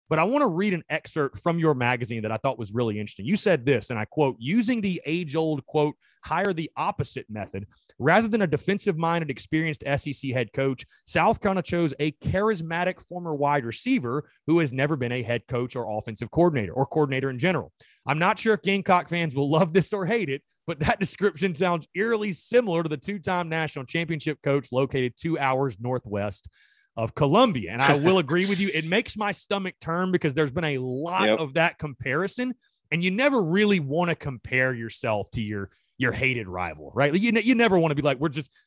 but I want to read an excerpt from your magazine that I thought was really interesting. You said this, and I quote, using the age-old, quote, hire the opposite method, rather than a defensive-minded, experienced SEC head coach, South Carolina chose a charismatic former wide receiver who has never been a head coach or offensive coordinator or coordinator in general. I'm not sure if Gamecock fans will love this or hate it, but that description sounds eerily similar to the two-time national championship coach located 2 hours northwest of Columbia. And I will agree with you. It makes my stomach turn because there's been a lot of that comparison, and you never really want to compare yourself to your hated rival, right? You never want to be like,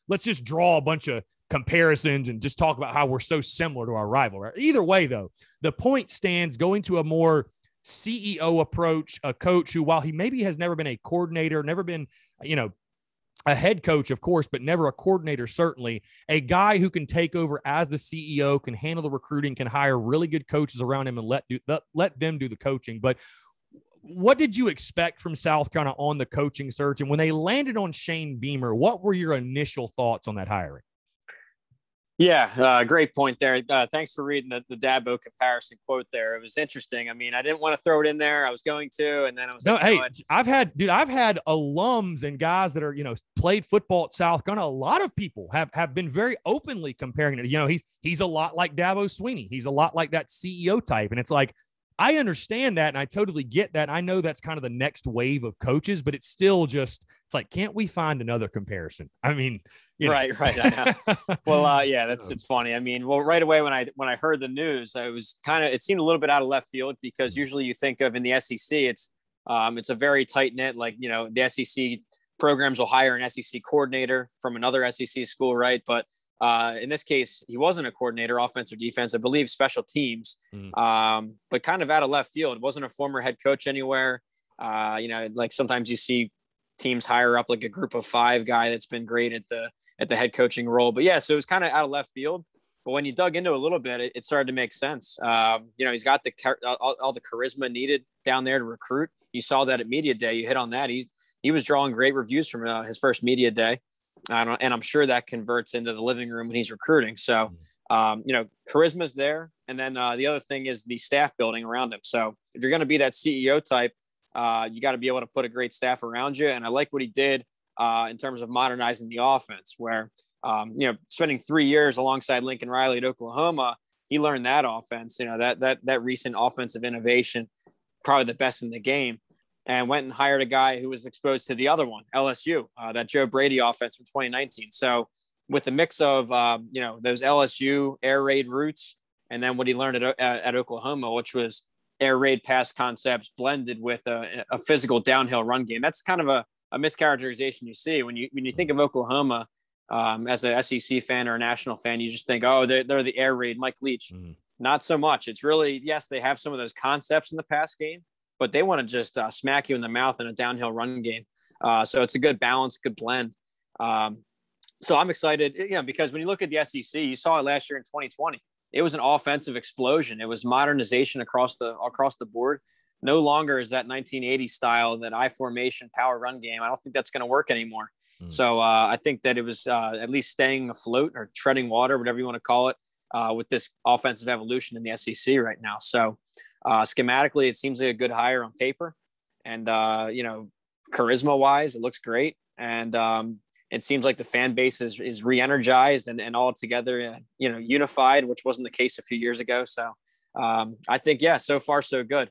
let's just draw a bunch of comparisons and just talk about how we're so similar to our rival, right? Either way, though, the point stands. Going to a more CEO approach, a coach who, while he maybe has never been a coordinator, never been, a head coach, of course, but never a coordinator, certainly, a guy who can take over as the CEO, can handle the recruiting, can hire really good coaches around him and let them do the coaching. But what did you expect from South Carolina on the coaching search? And when they landed on Shane Beamer, what were your initial thoughts on that hiring? Yeah, great point there. Thanks for reading the Dabo comparison quote there. It was interesting. I mean, I didn't want to throw it in there. I was going to, and then I was I've had alums and guys that are, played football at South Carolina. A lot of people have been very openly comparing it. He's a lot like Dabo Swinney. He's a lot like that CEO type. And it's like, I understand that, and I totally get that. I know that's kind of the next wave of coaches, but it's still just, it's like, can't we find another comparison? I mean, Right. I know. Well, it's funny. I mean, right away when I heard the news, it seemed a little bit out of left field because usually you think of in the SEC, it's a very tight knit, like, the SEC programs will hire an SEC coordinator from another SEC school, right? But in this case, he wasn't a coordinator, offense or defense, I believe special teams, but kind of out of left field. It wasn't a former head coach anywhere. Like sometimes you see teams hire up like a group of 5 guy that's been great at the head coaching role. But yeah, so it was kind of out of left field. But when you dug into it a little bit, it started to make sense. He's got all the charisma needed down there to recruit. You saw that at media day. You hit on that. He was drawing great reviews from his first media day. And I'm sure that converts into the living room when he's recruiting. So, charisma's there. And then the other thing is the staff building around him. So if you're going to be that CEO type, you got to be able to put a great staff around you. And I like what he did in terms of modernizing the offense, where, spending 3 years alongside Lincoln Riley at Oklahoma, he learned that offense, that recent offensive innovation, probably the best in the game, and went and hired a guy who was exposed to the other one, LSU, that Joe Brady offense from 2019. So with the mix of, those LSU air raid roots, and then what he learned at Oklahoma, which was air raid pass concepts blended with a physical downhill run game. That's kind of a mischaracterization you see when you think of Oklahoma as a SEC fan or a national fan. You just think, oh, they're the air raid, Mike Leach. Not so much. It's really, yes, they have some of those concepts in the pass game, but they want to just smack you in the mouth in a downhill run game. So it's a good balance, good blend. So I'm excited, because when you look at the SEC, you saw it last year in 2020. It was an offensive explosion. It was modernization across the board. No longer is that 1980 style, that I formation power run game. I don't think that's going to work anymore. So I think that it was at least staying afloat or treading water, whatever you want to call it, with this offensive evolution in the SEC right now. So schematically, it seems like a good hire on paper, and charisma wise, it looks great. And it seems like the fan base is re-energized and all together, unified, which wasn't the case a few years ago. So I think, so far so good.